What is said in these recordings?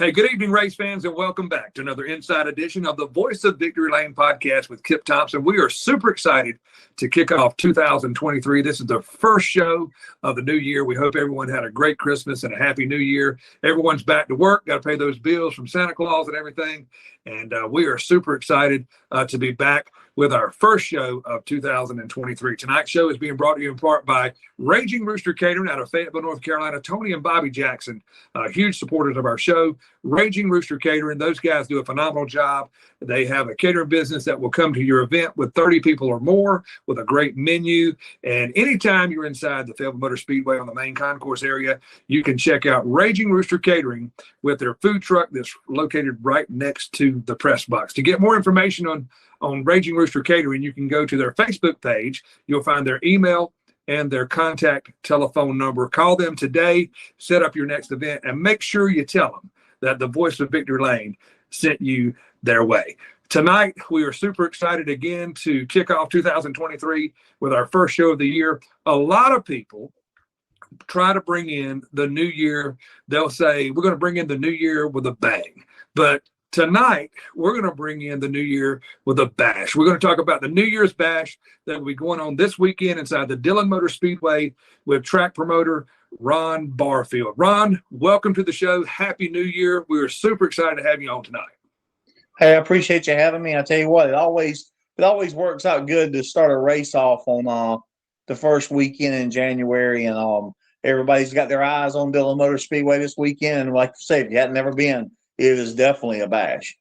Hey, good evening, race fans, and welcome back to another Inside Edition of the Voice of Victory Lane podcast with Kip Thompson. We are super excited to kick off 2023. This is the first show of the new year. We hope everyone had a great Christmas and a happy new year. Everyone's back to work, got to pay those bills from Santa Claus and everything. And we are super excited to be back with our first show of 2023. Tonight's show is being brought to you in part by Raging Rooster Catering out of Fayetteville, North Carolina. Tony and Bobby Jackson, huge supporters of our show. Raging Rooster Catering, those guys do a phenomenal job. They have a catering business that will come to your event with 30 people or more with a great menu. And anytime you're inside the Fayetteville Motor Speedway on the main concourse area, you can check out Raging Rooster Catering with their food truck that's located right next to the press box. To get more information on Raging Rooster Catering, you can go to their Facebook page. You'll find their email and their contact telephone number. Call them today, set up your next event, and make sure you tell them that the Voice of Victory Lane sent you their way. Tonight, we are super excited again to kick off 2023 with our first show of the year. A lot of people try to bring in the new year. They'll say, we're going to bring in the new year with a bang. But tonight, we're going to bring in the new year with a bash. We're going to talk about the New Year's Bash that will be going on this weekend inside the Dillon Motor Speedway with track promoter Ron Barfield. Ron, welcome to the show. Happy New Year. We are super excited to have you on tonight. Hey, I appreciate you having me. I tell you what, it always works out good to start a race off on the first weekend in January, and everybody's got their eyes on Dillon Motor Speedway this weekend. And like you said, if you hadn't never been, it is definitely a bash.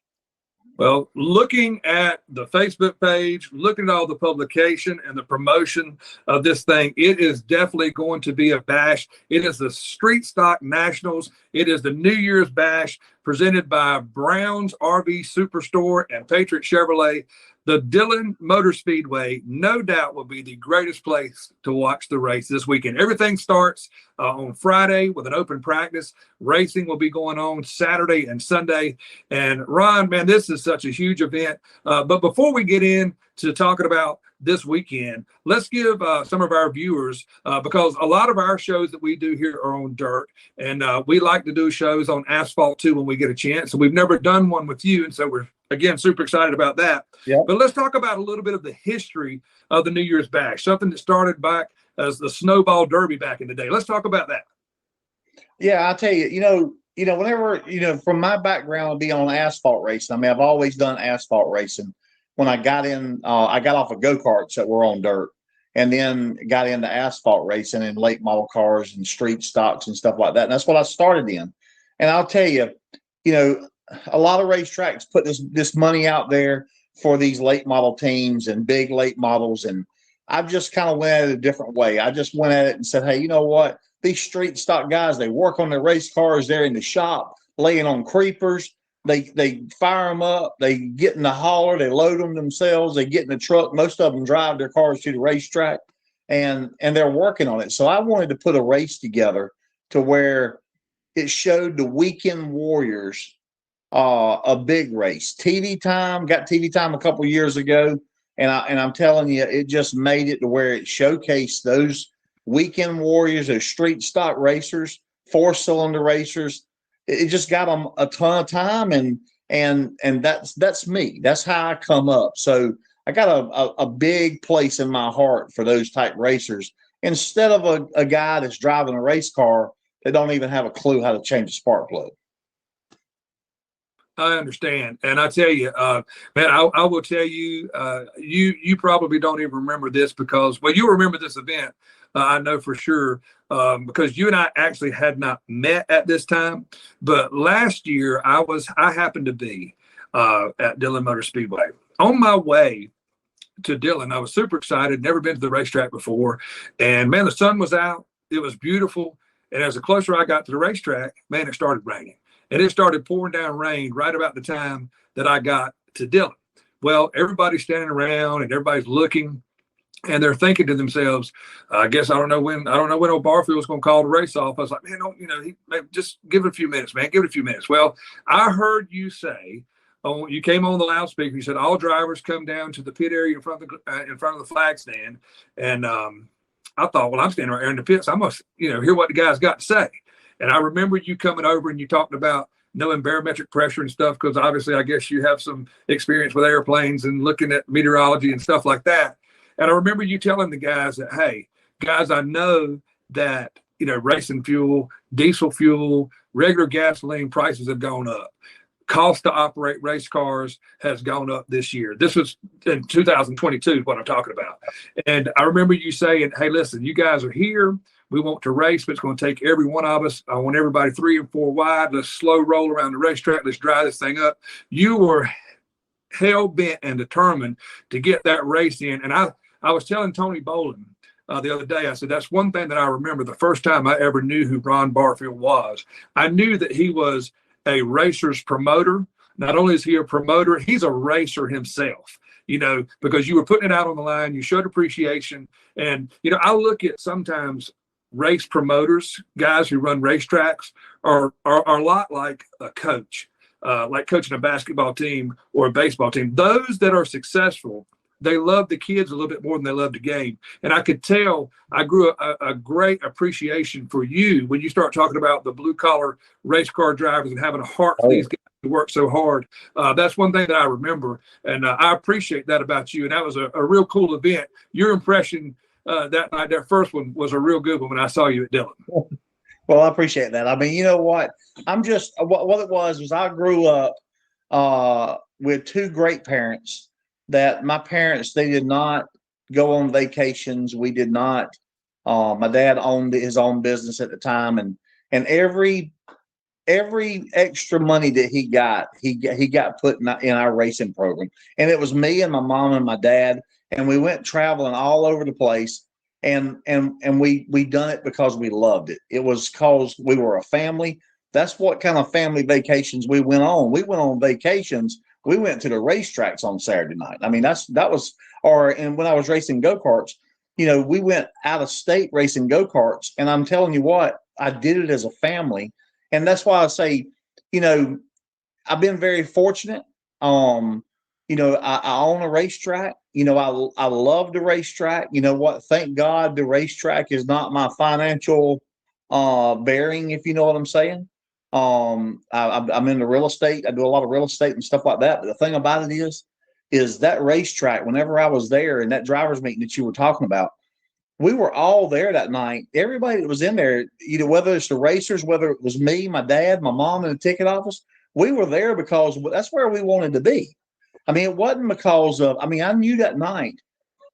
Well, looking at the Facebook page, looking at all the publication and the promotion of this thing, it is definitely going to be a bash. It is the Street Stock Nationals. It is the New Year's Bash presented by Brown's RV Superstore and Patriot Chevrolet. The Dillon Motor Speedway, no doubt, will be the greatest place to watch the race this weekend. Everything starts on Friday with an open practice. Racing will be going on Saturday and Sunday. And Ron, man, this is such a huge event. But before we get into talking about this weekend, let's give some of our viewers, because a lot of our shows that we do here are on dirt, and we like to do shows on asphalt too when we get a chance. So we've never done one with you, and so we're, again, super excited about that. Yep. But let's talk about a little bit of the history of the New Year's Bash, something that started back as the Snowball Derby back in the day. Let's talk about that. Yeah, I'll tell you, whenever, from my background being on asphalt racing, I mean, I've always done asphalt racing. When I got in, I got off of go-karts that were on dirt, and then got into asphalt racing and late model cars and street stocks and stuff like that. And that's what I started in. And I'll tell you, a lot of racetracks put this money out there for these late model teams and big late models. And I've just kind of went at it a different way. I just went at it and said, hey, you know what? These street stock guys, they work on their race cars. They're in the shop laying on creepers. They fire them up. They get in the hauler. They load them themselves. They get in the truck. Most of them drive their cars to the racetrack, and they're working on it. So I wanted to put a race together to where it showed the weekend warriors a big race. Got TV time a couple years ago, and I'm telling you, it just made it to where it showcased those weekend warriors, those street stock racers, 4-cylinder racers. It just got them a ton of time, and that's me. That's how I come up. So I got a big place in my heart for those type racers, instead of a guy that's driving a race car that don't even have a clue how to change a spark plug. I understand. And I tell you, man, I will tell you, you probably don't even remember this because, well, you remember this event, I know for sure, because you and I actually had not met at this time. But last year, I happened to be at Dillon Motor Speedway. On my way to Dillon, I was super excited, never been to the racetrack before. And, man, the sun was out. It was beautiful. And as the closer I got to the racetrack, man, it started raining. And it started pouring down rain right about the time that I got to Dillon. Well, everybody's standing around and everybody's looking, and they're thinking to themselves, I don't know when old Barfield's going to call the race off. I was like, man, just give it a few minutes, man. Give it a few minutes. Well, I heard you say, you came on the loudspeaker. You said all drivers come down to the pit area in front of the flag stand. And I thought, well, I'm standing right there in the pits. I must, hear what the guy's got to say. And I remember you coming over and you talked about knowing barometric pressure and stuff, because obviously I guess you have some experience with airplanes and looking at meteorology and stuff like that. And I remember you telling the guys that, hey, guys, I know that, racing fuel, diesel fuel, regular gasoline prices have gone up. Cost to operate race cars has gone up this year. This was in 2022, what I'm talking about. And I remember you saying, hey, listen, you guys are here. We want to race, but it's going to take every one of us. I want everybody 3 and 4 wide. Let's slow roll around the racetrack. Let's dry this thing up. You were hell bent and determined to get that race in. And I was telling Tony Bolin the other day, I said, that's one thing that I remember the first time I ever knew who Ron Barfield was. I knew that he was a racer's promoter. Not only is he a promoter, he's a racer himself, because you were putting it out on the line, you showed appreciation. And, I look at sometimes race promoters, guys who run racetracks, are a lot like a coach, like coaching a basketball team or a baseball team. Those that are successful, they love the kids a little bit more than they love the game. And I could tell I grew a great appreciation for you when you start talking about the blue collar race car drivers and having a heart for these guys who work so hard. That's one thing that I remember. And I appreciate that about you. And that was a real cool event. Your impression that night, that first one, was a real good one when I saw you at Dillon. Well, I appreciate that. I mean, you know what? I'm just, what it was I grew up with 2 great parents. That my parents, they did not go on vacations. We did not. My dad owned his own business at the time, and every extra money that he got put in our racing program. And it was me and my mom and my dad, and we went traveling all over the place. And we done it because we loved it. It was because we were a family. That's what kind of family vacations we went on. We went on vacations. We went to the racetracks on Saturday night. I mean, and when I was racing go-karts, we went out of state racing go-karts. And I'm telling you what, I did it as a family. And that's why I say, I've been very fortunate. I own a racetrack. I love the racetrack. You know what? Thank God the racetrack is not my financial bearing, if you know what I'm saying. I'm in the real estate. I do a lot of real estate and stuff like that. But the thing about it is that racetrack, whenever I was there in that driver's meeting that you were talking about, we were all there that night. Everybody that was in there, whether it's the racers, whether it was me, my dad, my mom in the ticket office, we were there because that's where we wanted to be. I mean, it wasn't because of, I knew that night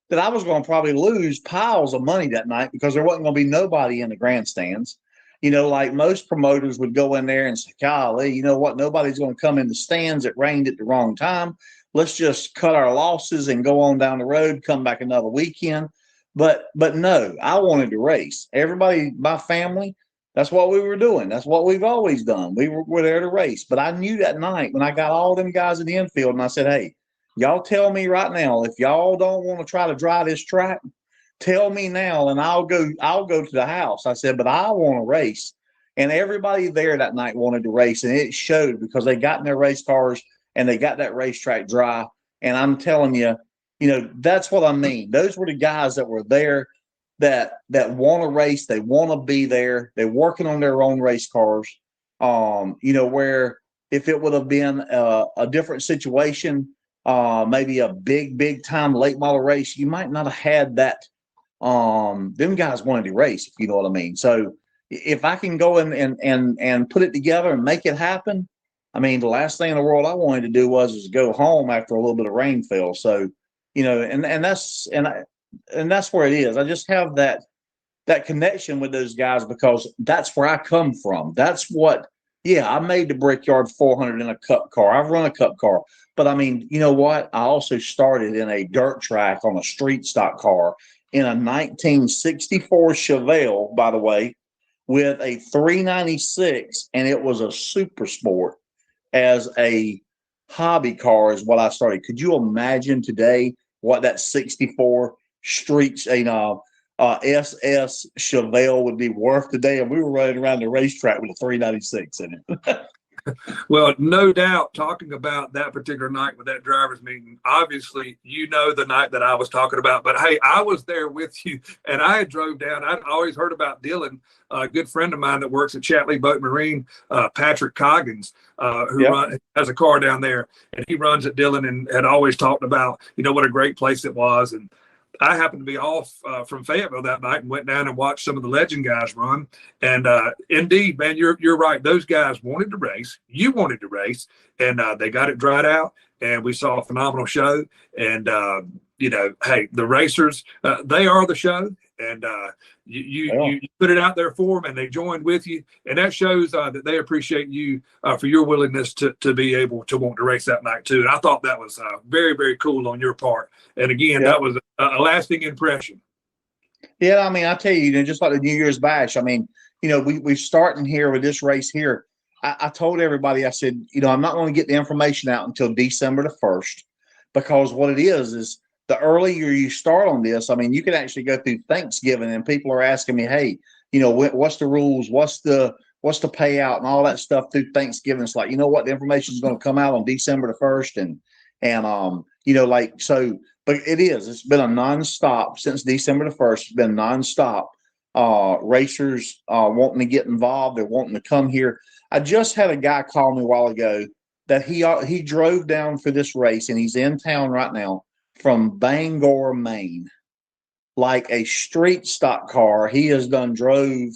that I was going to probably lose piles of money that night because there wasn't going to be nobody in the grandstands. Like most promoters would go in there and say, golly, you know what? Nobody's going to come in the stands. It rained at the wrong time. Let's just cut our losses and go on down the road, come back another weekend. But no, I wanted to race. Everybody, my family, that's what we were doing. That's what we've always done. We were there to race. But I knew that night when I got all them guys in the infield and I said, hey, y'all tell me right now, if y'all don't want to try to drive this track, tell me now and I'll go to the house. I said, but I want to race. And everybody there that night wanted to race. And it showed because they got in their race cars and they got that racetrack dry. And I'm telling you, that's what I mean. Those were the guys that were there that want to race. They want to be there. They're working on their own race cars. Where if it would have been a different situation, maybe a big time late model race, you might not have had that. Them guys wanted to race, if you know what I mean. So if I can go in and put it together and make it happen, the last thing in the world I wanted to do was go home after a little bit of rain fell. So, and that's where it is. I just have that connection with those guys because that's where I come from. That's what, I made the Brickyard 400 in a cup car. I've run a cup car, but you know what? I also started in a dirt track on a street stock car in a 1964 Chevelle, by the way, with a 396, and it was a super sport as a hobby car is what I started. Could you imagine today what that 64 street, SS Chevelle would be worth today? And we were running around the racetrack with a 396 in it. Well, no doubt, talking about that particular night with that drivers meeting, obviously, you know, the night that I was talking about, but hey, I was there with you and I drove down. I'd always heard about Dylan, a good friend of mine that works at Chatley Boat Marine, Patrick Coggins, has a car down there, and he runs at Dylan, and had always talked about, you know, what a great place it was. And I happened to be off from Fayetteville that night and went down and watched some of the legend guys run. And indeed, man, you're right. Those guys wanted to race. You wanted to race, and they got it dried out. And we saw a phenomenal show. And you know, hey, the racers, they are the show. And you put it out there for them, and they joined with you, and that shows that they appreciate you for your willingness to be able to want to race that night too. And I thought that was very, very cool on your part. And again, that was a lasting impression. Yeah, I mean, I tell you, you know, just like the New Year's Bash. I mean, you know, we're starting here with this race here. I told everybody, I said, you know, I'm not going to get the information out until December the 1st, because what it is the earlier you start on this, I mean, you can actually go through Thanksgiving, and people are asking me, hey, you know, what's the rules? What's the payout and all that stuff through Thanksgiving? It's like, you know what, the information is going to come out on December the 1st. And you know, like, so, but it's been a nonstop since December the 1st. It's been nonstop. Racers wanting to get involved. They're wanting to come here. I just had a guy call me a while ago that he drove down for this race, and he's in town right now from Bangor, Maine, like a street stock car. He has drove,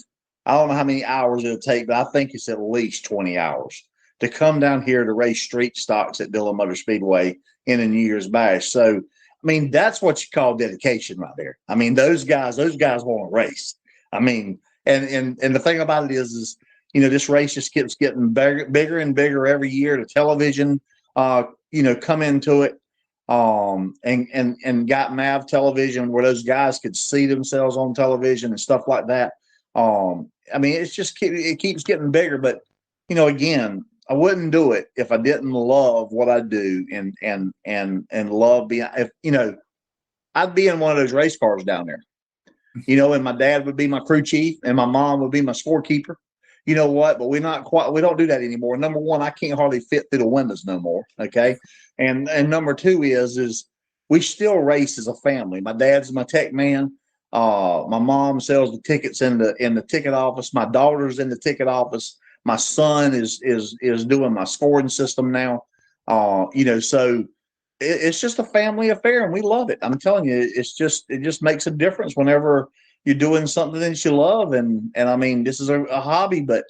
I don't know how many hours it'll take, but I think it's at least 20 hours to come down here to race street stocks at Dillon Motor Speedway in a New Year's Bash. So, I mean, that's what you call dedication right there. I mean, those guys want to race. I mean, and the thing about it is, you know, this race just keeps getting bigger and bigger every year. The television, you know, come into it. And got MAV television where those guys could see themselves on television and stuff like that. I mean, it keeps getting bigger, but you know, again, I wouldn't do it if I didn't love what I do and love being, if, you know, I'd be in one of those race cars down there, you know, and my dad would be my crew chief and my mom would be my scorekeeper. You know what? But we don't do that anymore. Number one, I can't hardly fit through the windows no more. Okay. And number two is we still race as a family. My dad's my tech man. My mom sells the tickets in the ticket office. My daughter's in the ticket office. My son is doing my scoring system now. You know, so it's just a family affair, and we love it. I'm telling you, it just makes a difference whenever you're doing something that you love. And I mean, this is a hobby, but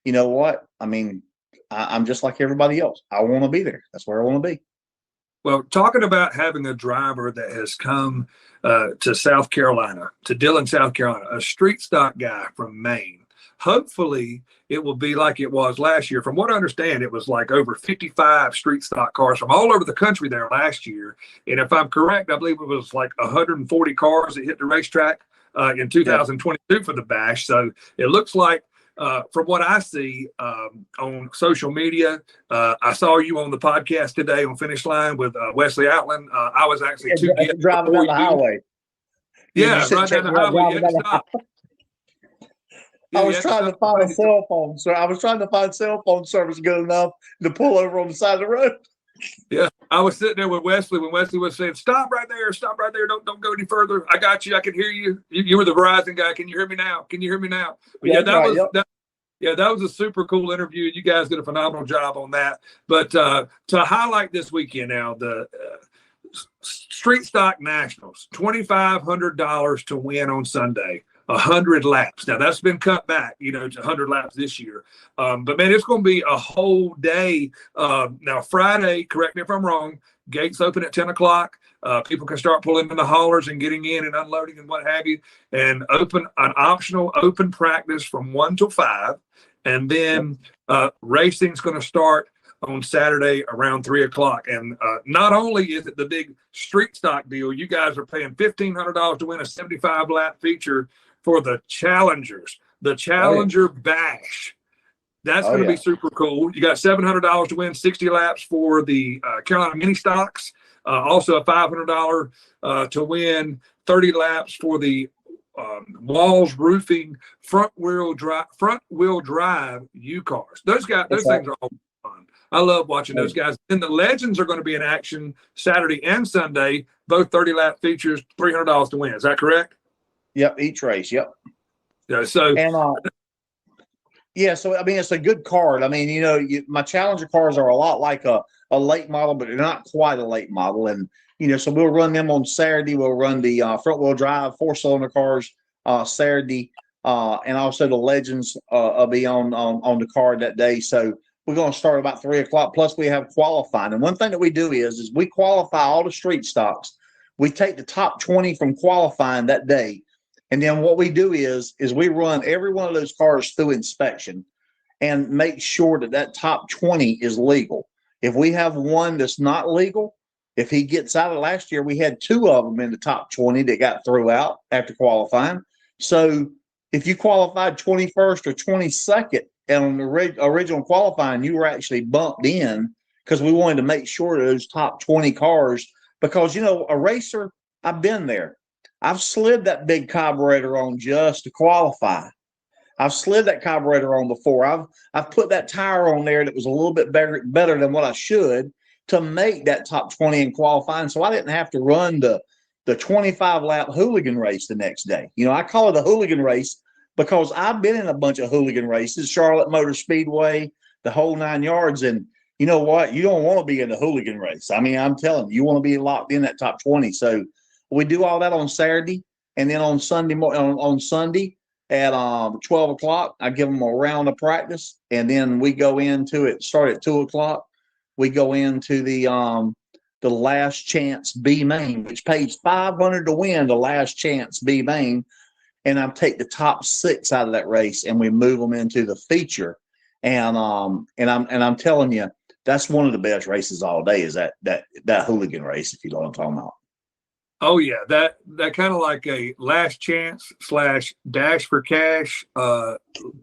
you know what? I mean, I'm just like everybody else. I want to be there. That's where I want to be. Well, talking about having a driver that has come to South Carolina, to Dillon, South Carolina, a street stock guy from Maine. Hopefully it will be like it was last year. From what I understand, it was like over 55 street stock cars from all over the country there last year. And if I'm correct, I believe it was like 140 cars that hit the racetrack in 2022 for the Bash. So it looks like, from what I see on social media, I saw you on the podcast today on Finish Line with Wesley Outland. I was actually driving down the highway. Yeah, right down the highway. I was trying to find a cell phone, sir. I was trying to find cell phone service good enough to pull over on the side of the road. Yeah, I was sitting there with Wesley when Wesley was saying, "Stop right there, stop right there. Don't go any further. I got you. I can hear you. You were the Verizon guy. Can you hear me now? Can you hear me now?" But yeah, that was a super cool interview. You guys did a phenomenal job on that. But to highlight this weekend now, the Street Stock Nationals, $2,500 to win on Sunday. 100 laps. Now that's been cut back, you know, to 100 laps this year. But man, it's going to be a whole day. Now Friday, correct me if I'm wrong, gates open at 10 o'clock. People can start pulling in the haulers and getting in and unloading and what have you, and open an optional open practice from 1 till 5. And then racing's going to start on Saturday around 3 o'clock. And not only is it the big street stock deal, you guys are paying $1,500 to win a 75 lap feature for the Challengers, the Challenger Bash. That's going to be super cool. You got $700 to win 60 laps for the Carolina Mini Stocks. Also a $500 to win 30 laps for the Walls Roofing front wheel drive U cars. Those things are all fun. I love watching those guys. And the Legends are going to be in action Saturday and Sunday, both 30-lap features, $300 to win. Is that correct? Yep, each race. Yep. Yeah. So so I mean, it's a good card. I mean, my Challenger cars are a lot like a late model, but they're not quite a late model. And so we'll run them on Saturday. We'll run the front wheel drive 4-cylinder cars Saturday, and also the Legends will be on the card that day. So we're going to start about 3:00. Plus, we have qualifying. And one thing that we do is we qualify all the street stocks. We take the top 20 from qualifying that day. And then what we do is we run every one of those cars through inspection and make sure that top 20 is legal. If we have one that's not legal, if he gets out of last year, we had 2 of them in the top 20 that got thrown out after qualifying. So if you qualified 21st or 22nd and on the original qualifying, you were actually bumped in because we wanted to make sure those top 20 cars, because, a racer, I've been there. I've slid that big carburetor on just to qualify. I've slid that carburetor on before. I've put that tire on there that was a little bit better than what I should to make that top 20 in qualifying. So I didn't have to run the 25-lap hooligan race the next day. I call it a hooligan race because I've been in a bunch of hooligan races, Charlotte Motor Speedway, the whole 9 yards. And you know what? You don't want to be in the hooligan race. I mean, I'm telling you want to be locked in that top 20. So we do all that on Saturday, and then on Sunday at 12:00, I give them a round of practice, and then we go into it. Start at 2:00. We go into the Last Chance B main, which pays $500 to win the Last Chance B main, and I take the top 6 out of that race, and we move them into the feature, and I'm telling you, that's one of the best races all day. Is that hooligan race, if you know what I'm talking about. Oh yeah, that kind of like a last chance / dash for cash.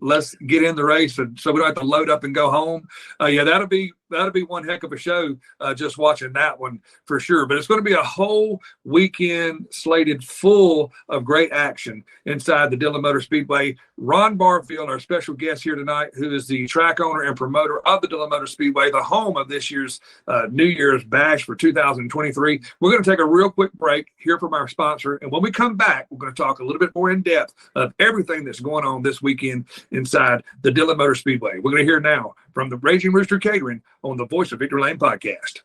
Let's get in the race, and so we don't have to load up and go home. Yeah, that'll be one heck of a show. Just watching that one for sure. But it's going to be a whole weekend slated full of great action inside the Dillon Motor Speedway. Ron Barfield, our special guest here tonight, who is the track owner and promoter of the Dillon Motor Speedway, the home of this year's New Year's Bash for 2023. We're going to take a real quick break, hear from our sponsor, and when we come back, we're going to talk a little bit more in depth of everything that's going on this weekend inside the Dillon Motor Speedway. We're going to hear now from the Raging Rooster Catering on the Voice of Victory Lane podcast.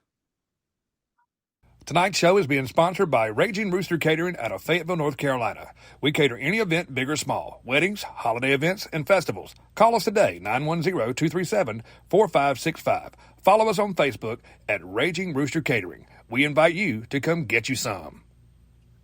Tonight's show is being sponsored by Raging Rooster Catering out of Fayetteville, North Carolina. We cater any event, big or small, weddings, holiday events, and festivals. Call us today, 910-237-4565. Follow us on Facebook at Raging Rooster Catering. We invite you to come get you some.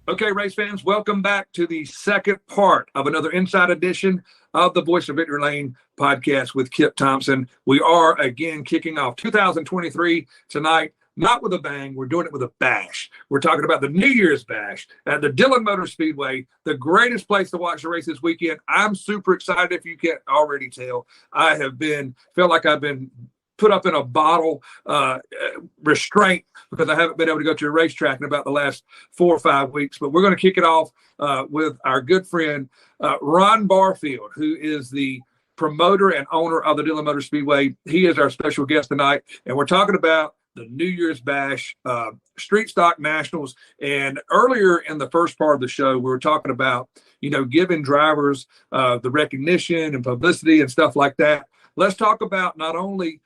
Okay, race fans, welcome back to the second part of another Inside Edition of the Voice of Victory Lane podcast with Kip Thompson. We are again kicking off 2023 tonight, not with a bang. We're doing it with a bash. We're talking about the New Year's Bash at the Dillon Motor Speedway, the greatest place to watch the race this weekend. I'm super excited, if you can't already tell. Feel like I've been put up in a bottle restraint because I haven't been able to go to a racetrack in about the last 4 or 5 weeks. But we're going to kick it off with our good friend, Ron Barfield, who is the promoter and owner of the Dillon Motor Speedway. He is our special guest tonight, and we're talking about the New Year's Bash Street Stock Nationals. And earlier in the first part of the show, we were talking about, giving drivers the recognition and publicity and stuff like that. Let's talk about not only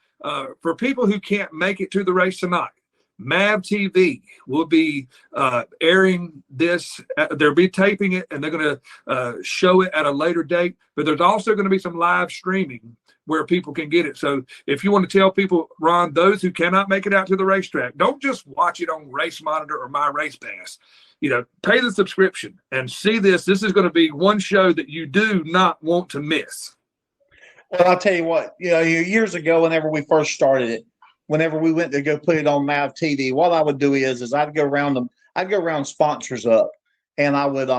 for people who can't make it to the race tonight, MAV TV will be airing this. They'll be taping it, and they're going to show it at a later date. But there's also going to be some live streaming where people can get it. So if you want to tell people, Ron, those who cannot make it out to the racetrack, don't just watch it on Race Monitor or My Race Pass. Pay the subscription and see this. This is going to be one show that you do not want to miss. Well, I'll tell you what, years ago, whenever we first started it, whenever we went to go put it on MAV TV, what I would do is I'd go around sponsors up, and I would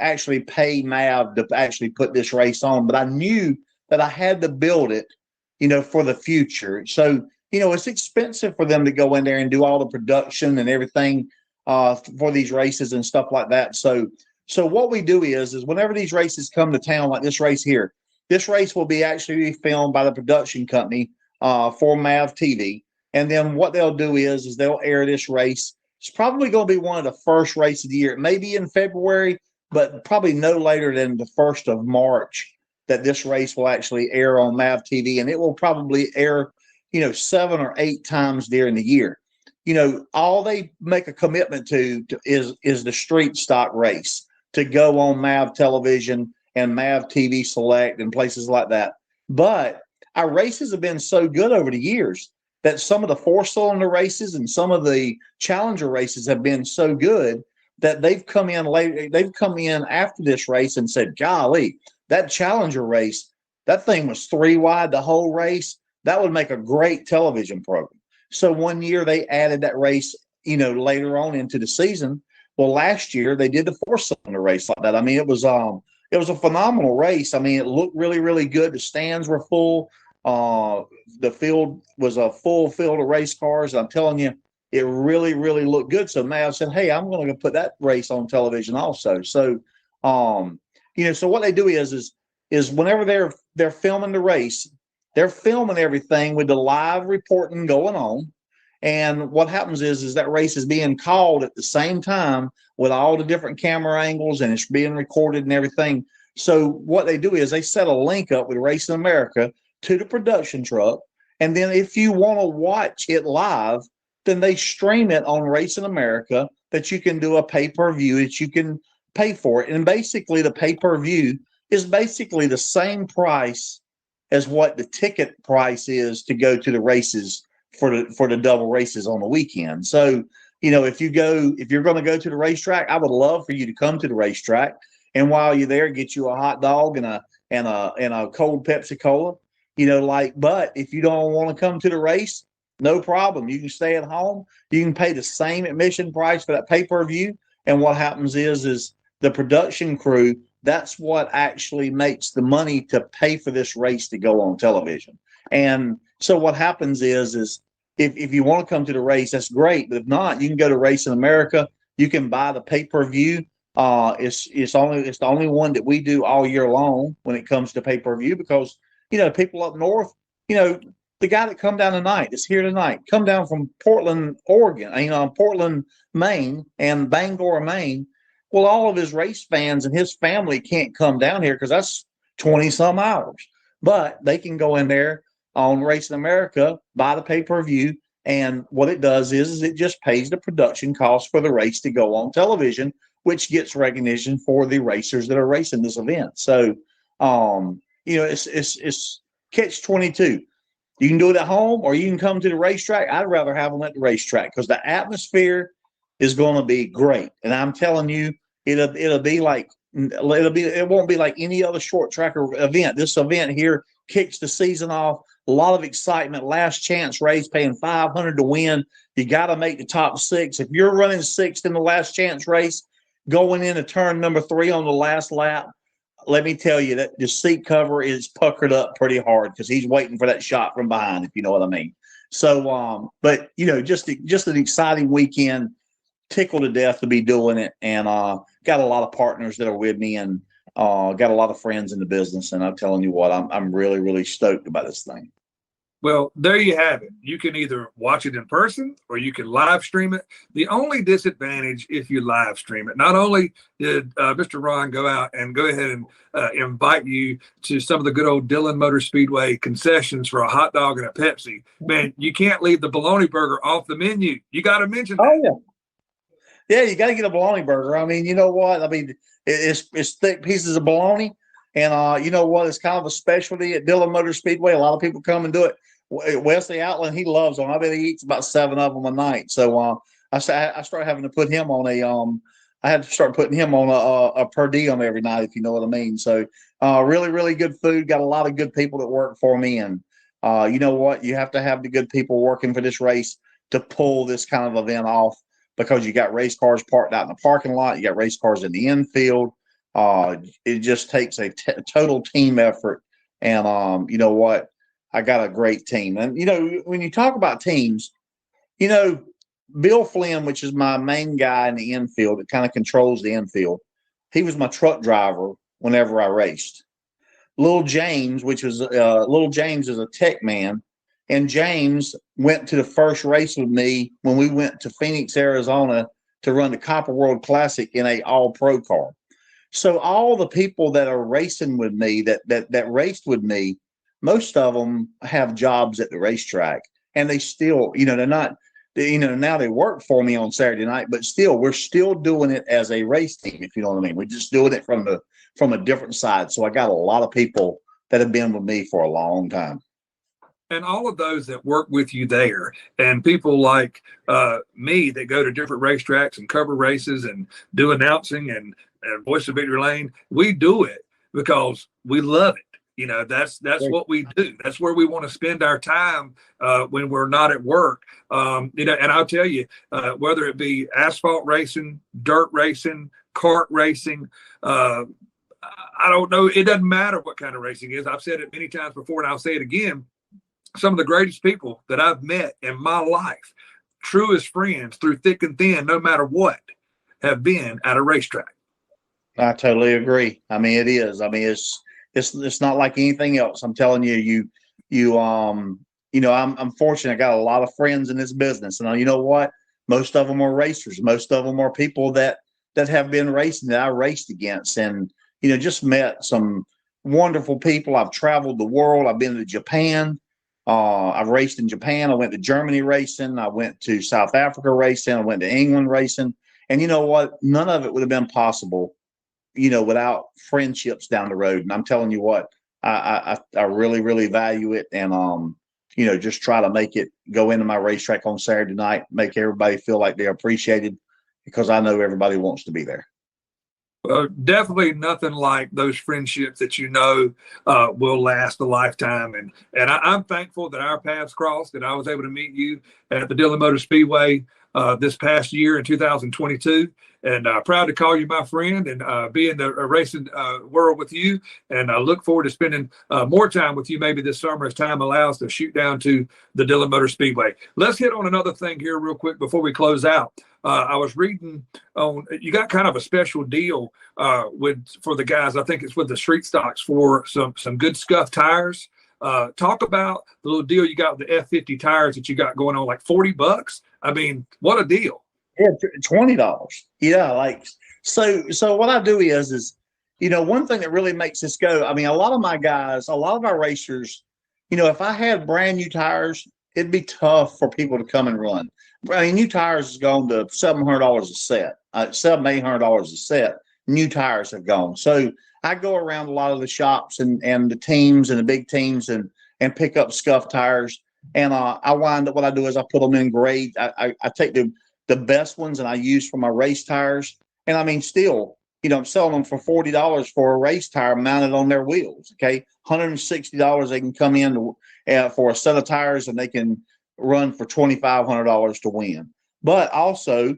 actually pay MAV to actually put this race on. But I knew that I had to build it, for the future. So, it's expensive for them to go in there and do all the production and everything for these races and stuff like that. So So what we do is whenever these races come to town, like this race here, this race will be actually filmed by the production company for MAV TV. And then what they'll do is they'll air this race. It's probably going to be one of the first races of the year. It may be in February, but probably no later than the 1st of March that this race will actually air on MAV TV. And it will probably air, 7 or 8 times during the year. All they make a commitment to is the street stock race to go on MAV television and MAV TV Select and places like that. But our races have been so good over the years that some of the 4-cylinder races and some of the Challenger races have been so good that they've come in later. They've come in after this race and said, golly, that Challenger race, that thing was 3 wide the whole race. That would make a great television program. So one year they added that race, later on into the season. Well, last year they did the 4-cylinder race like that. I mean, it was a phenomenal race. I mean, it looked really, really good. The stands were full. The field was a full field of race cars. I'm telling you, it really, really looked good. So Mav said, hey, I'm going to put that race on television also. So, so what they do is whenever they're filming the race, they're filming everything with the live reporting going on. And what happens is that race is being called at the same time with all the different camera angles, and it's being recorded and everything. So what they do is they set a link up with Racing America to the production truck. And then if you want to watch it live, then they stream it on Racing America, that you can do a pay-per-view, that you can pay for it. And basically the pay-per-view is basically the same price as what the ticket price is to go to the races for the double races on the weekend. So, if you're going to go to the racetrack, I would love for you to come to the racetrack. And while you're there, get you a hot dog and a cold Pepsi Cola, but if you don't want to come to the race, no problem. You can stay at home. You can pay the same admission price for that pay-per-view. And what happens is the production crew, that's what actually makes the money to pay for this race to go on television. And so what happens is if you want to come to the race, that's great. But if not, you can go to Racing America. You can buy the pay-per-view. It's the only one that we do all year long when it comes to pay-per-view, because people up north, the guy that come down tonight is here tonight, come down from Portland, Oregon, Portland, Maine, and Bangor, Maine. Well, all of his race fans and his family can't come down here because that's 20 some hours, but they can go in there on Racing America, buy the pay-per-view. And what it does is it just pays the production cost for the race to go on television, which gets recognition for the racers that are racing this event. So, it's catch-22. You can do it at home or you can come to the racetrack. I'd rather have them at the racetrack because the atmosphere is going to be great. And I'm telling you, it won't be like any other short tracker event. This event here kicks the season off. A lot of excitement, last chance race, paying $500 to win. You got to make the top 6. If you're running 6th in the last chance race, going into turn number 3 on the last lap, let me tell you that the seat cover is puckered up pretty hard because he's waiting for that shot from behind, if you know what I mean. So, but just an exciting weekend, tickled to death to be doing it, and got a lot of partners that are with me, and got a lot of friends in the business. And I'm telling you what, I'm really, really stoked about this thing. Well, there you have it. You can either watch it in person or you can live stream it. The only disadvantage if you live stream it, not only did Mr. Ron go out and go ahead and invite you to some of the good old Dillon Motor Speedway concessions for a hot dog and a Pepsi, man, you can't leave the bologna burger off the menu. You got to mention that. Oh, yeah. Yeah, you got to get a bologna burger. I mean, you know what? I mean, it's thick pieces of bologna. And you know what? It's kind of a specialty at Dillon Motor Speedway. A lot of people come and do it. Wesley Outland, he loves them. I bet he eats about 7 of them a night. So I started having to put him on I had to start putting him on a per diem every night, if you know what I mean. So really, really good food. Got a lot of good people that work for me. And you know what? You have to have the good people working for this race to pull this kind of event off, because you got race cars parked out in the parking lot. You got race cars in the infield. It just takes a total team effort. And you know what? I got a great team. And, when you talk about teams, Bill Flynn, which is my main guy in the infield, that kind of controls the infield. he was my truck driver whenever I raced. Little James, Little James is a tech man, and James went to the first race with me when we went to Phoenix, Arizona to run the Copper World Classic in a all pro car. So all the people that are racing with me that raced with me, most of them have jobs at the racetrack, and they still, they're not, now they work for me on Saturday night, but still, we're still doing it as a race team, if you know what I mean. We're just doing it from a different side. So I got a lot of people that have been with me for a long time. And all of those that work with you there, and people like me that go to different racetracks and cover races and do announcing and Voice of Victory Lane, we do it because we love it. That's what we do. That's where we want to spend our time when we're not at work. And I'll tell you, whether it be asphalt racing, dirt racing, kart racing, I don't know. It doesn't matter what kind of racing it is. I've said it many times before, and I'll say it again. Some of the greatest people that I've met in my life, truest friends through thick and thin, no matter what, have been at a racetrack. I totally agree. I mean, it is. I mean, it's not like anything else. I'm telling you, I'm fortunate. I got a lot of friends in this business, and you know what? Most of them are racers. Most of them are people that have been racing that I raced against, and just met some wonderful people. I've traveled the world. I've been to Japan. I've raced in Japan. I went to Germany racing. I went to South Africa racing. I went to England racing. And you know what? None of it would have been possible, without friendships down the road. And I'm telling you what, I really, really value it. And, just try to make it go into my racetrack on Saturday night, make everybody feel like they're appreciated, because I know everybody wants to be there. Definitely nothing like those friendships that will last a lifetime. And I'm thankful that our paths crossed, that I was able to meet you at the Dillon Motor Speedway this past year in 2022. And proud to call you my friend and be in the racing world with you. And I look forward to spending more time with you maybe this summer as time allows to shoot down to the Dillon Motor Speedway. Let's hit on another thing here real quick before we close out. I was reading on, you got kind of a special deal for the guys. I think it's with the street stocks for some good scuff tires. Talk about the little deal you got with the F50 tires that you got going on, like $40. I mean, what a deal. Yeah, $20. Yeah, so what I do is one thing that really makes this go. I mean, a lot of my guys, a lot of our racers, if I had brand new tires, it'd be tough for people to come and run. I mean, new tires has gone to $700 a set, $800 a set. New tires have gone. So I go around a lot of the shops and the teams and the big teams and pick up scuff tires. And I wind up, what I do is I put them in grade. I take the best ones and I use for my race tires. And I mean, still, I'm selling them for $40 for a race tire mounted on their wheels. Okay. $160 they can come in for a set of tires, and they can run for $2,500 to win. But also,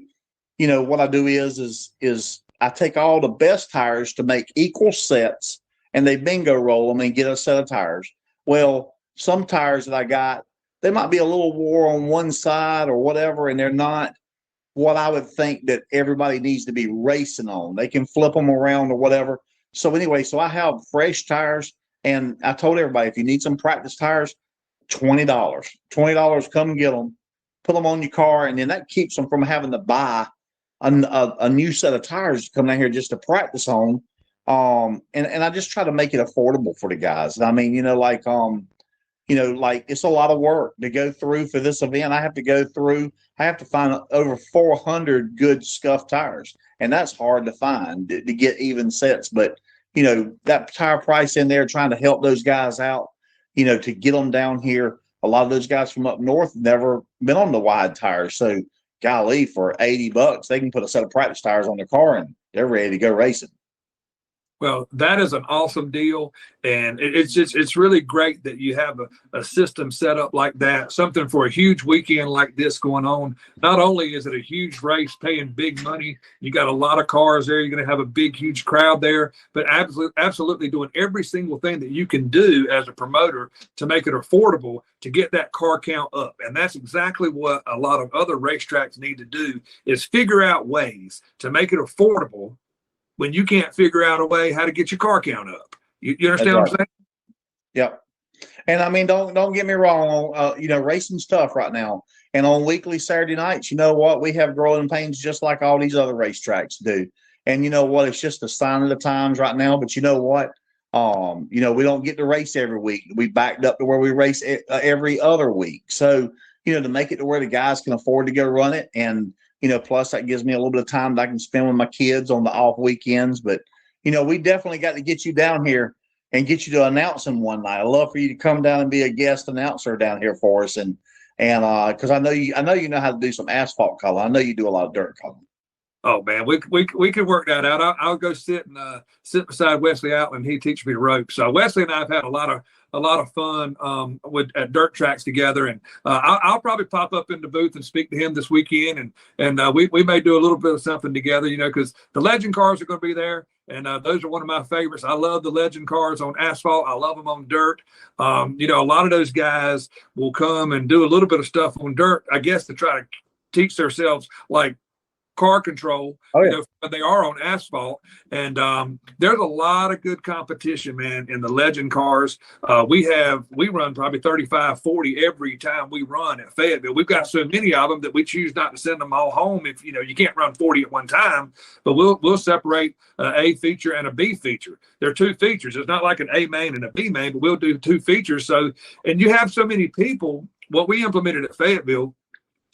what I do is I take all the best tires to make equal sets, and they bingo roll them and get a set of tires. Well, some tires that I got, they might be a little wore on one side or whatever, and they're not what I would think that everybody needs to be racing on. They can flip them around or whatever. So anyway, I have fresh tires, and I told everybody, if you need some practice tires, $20, come and get them, put them on your car, and then that keeps them from having to buy a new set of tires to come down here just to practice on. And I just try to make it affordable for the guys. I mean, it's a lot of work to go through for this event. I have to find over 400 good scuff tires, and that's hard to find to get even sets. But, that tire price in there, trying to help those guys out, to get them down here. A lot of those guys from up north never been on the wide tires. So golly, for $80, they can put a set of practice tires on their car and they're ready to go racing. Well, that is an awesome deal. And it's really great that you have a system set up like that, something for a huge weekend like this going on. Not only is it a huge race paying big money, you got a lot of cars there, you're going to have a big, huge crowd there, but absolutely doing every single thing that you can do as a promoter to make it affordable to get that car count up. And that's exactly what a lot of other racetracks need to do, is figure out ways to make it affordable when you can't figure out a way how to get your car count up. You understand what I'm saying? Yep. And I mean, don't get me wrong. Racing's tough right now. And on weekly Saturday nights, you know what? We have growing pains just like all these other racetracks do. And you know what? It's just a sign of the times right now. But you know what? We don't get to race every week. We backed up to where we race every other week. So, to make it to where the guys can afford to go run it. And, plus that gives me a little bit of time that I can spend with my kids on the off weekends. But, we definitely got to get you down here and get you to announce them one night. I'd love for you to come down and be a guest announcer down here for us. And because I know you know how to do some asphalt color. I know you do a lot of dirt color. Oh man, we could work that out. I'll go sit beside Wesley Outland. He teaches me the ropes. So Wesley and I have had a lot of fun at dirt tracks together, and I'll probably pop up in the booth and speak to him this weekend, and we may do a little bit of something together, because the legend cars are going to be there, and those are one of my favorites. I love the legend cars on asphalt. I love them on dirt. A lot of those guys will come and do a little bit of stuff on dirt, I guess, to try to teach themselves like car control. But they are on asphalt, and there's a lot of good competition, man, in the legend cars. We run probably 35, 40 every time we run at Fayetteville. We've got so many of them that we choose not to send them all home. If you can't run 40 at one time, but we'll separate A feature and a B feature. There are two features. It's not like an A main and a B main, but we'll do two features. So, and you have so many people. What we implemented at Fayetteville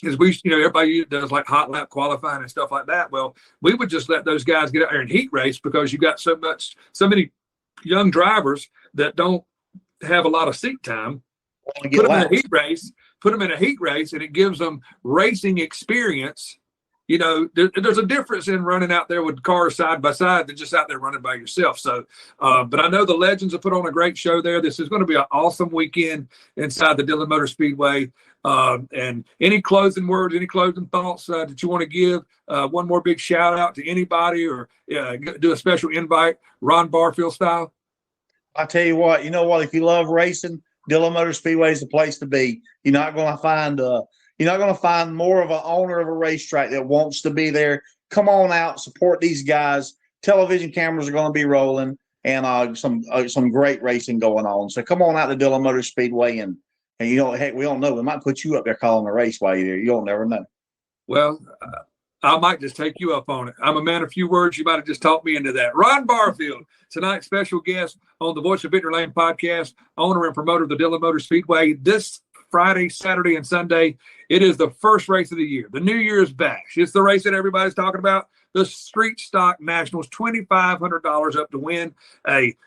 is everybody does like hot lap qualifying and stuff like that. Well, we would just let those guys get out there and heat race because you got so many young drivers that don't have a lot of seat time. Put them in a heat race, and it gives them racing experience. There's a difference in running out there with cars side by side than just out there running by yourself. So, but I know the Legends have put on a great show there. This is going to be an awesome weekend inside the Dillon Motor Speedway. And any closing words, any closing thoughts that you want to give? One more big shout out to anybody, or do a special invite, Ron Barfield style. I tell you what, if you love racing, Dillon Motor Speedway is the place to be. You're not going to find more of an owner of a racetrack that wants to be there. Come on out, support these guys. Television cameras are going to be rolling, and some great racing going on. So come on out to Dillon Motor Speedway, and heck, we don't know. We might put you up there calling the race while you're there. You don't never know. Well, I might just take you up on it. I'm a man of few words. You might have just talked me into that. Ron Barfield, tonight's special guest on the Voice of Victory Lane podcast, owner and promoter of the Dillon Motor Speedway. This Friday, Saturday, and Sunday, it is the first race of the year, the New Year's Bash. It's the race that everybody's talking about, the Street Stock Nationals, $2,500 up to win.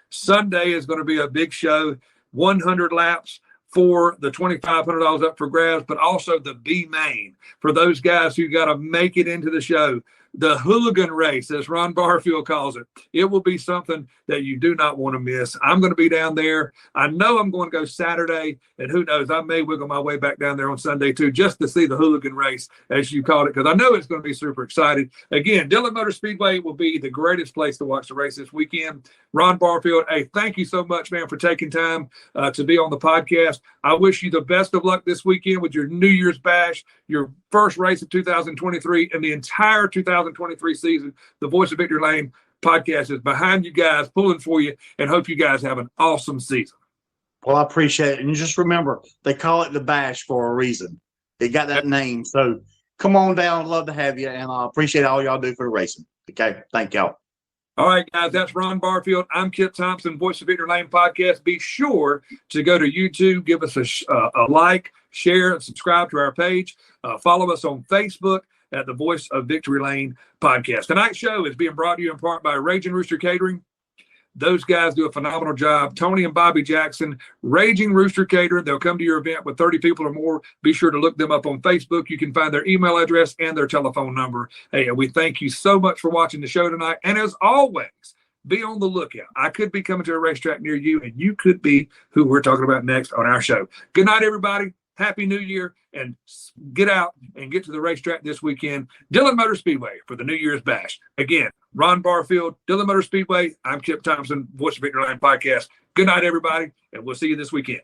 Sunday is going to be a big show, 100 laps for the $2,500 up for grabs, but also the B main for those guys who got to make it into the show. The hooligan race, as Ron Barfield calls it, it will be something that you do not want to miss. I'm going to be down there. I know I'm going to go Saturday, and who knows, I may wiggle my way back down there on Sunday too, just to see the hooligan race, as you called it, because I know it's going to be super exciting. Again, Dillon Motor Speedway will be the greatest place to watch the race this weekend. Ron Barfield, thank you so much, man, for taking time to be on the podcast. I wish you the best of luck this weekend with your New Year's Bash, your first race of 2023, and the entire 2023 season. The Voice of Victory Lane podcast is behind you guys, pulling for you, and hope you guys have an awesome season. Well, I appreciate it. And just remember, they call it the Bash for a reason. They got that name. So come on down. Love to have you. And I appreciate all y'all do for the racing. Okay. Thank y'all. All right, guys, that's Ron Barfield. I'm Kip Thompson, Voice of Victory Lane podcast. Be sure to go to YouTube, give us a like, share, and subscribe to our page. Follow us on Facebook at the Voice of Victory Lane podcast. Tonight's show is being brought to you in part by Raging Rooster Catering. Those guys do a phenomenal job. Tony and Bobby Jackson, Raging Rooster Catering. They'll come to your event with 30 people or more. Be sure to look them up on Facebook. You can find their email address and their telephone number. Hey, we thank you so much for watching the show tonight. And as always, be on the lookout. I could be coming to a racetrack near you, and you could be who we're talking about next on our show. Good night, everybody. Happy New Year, and get out and get to the racetrack this weekend. Dillon Motor Speedway for the New Year's Bash. Again, Ron Barfield, Dillon Motor Speedway. I'm Kip Thompson, Voice of Victory Lane podcast. Good night, everybody, and we'll see you this weekend.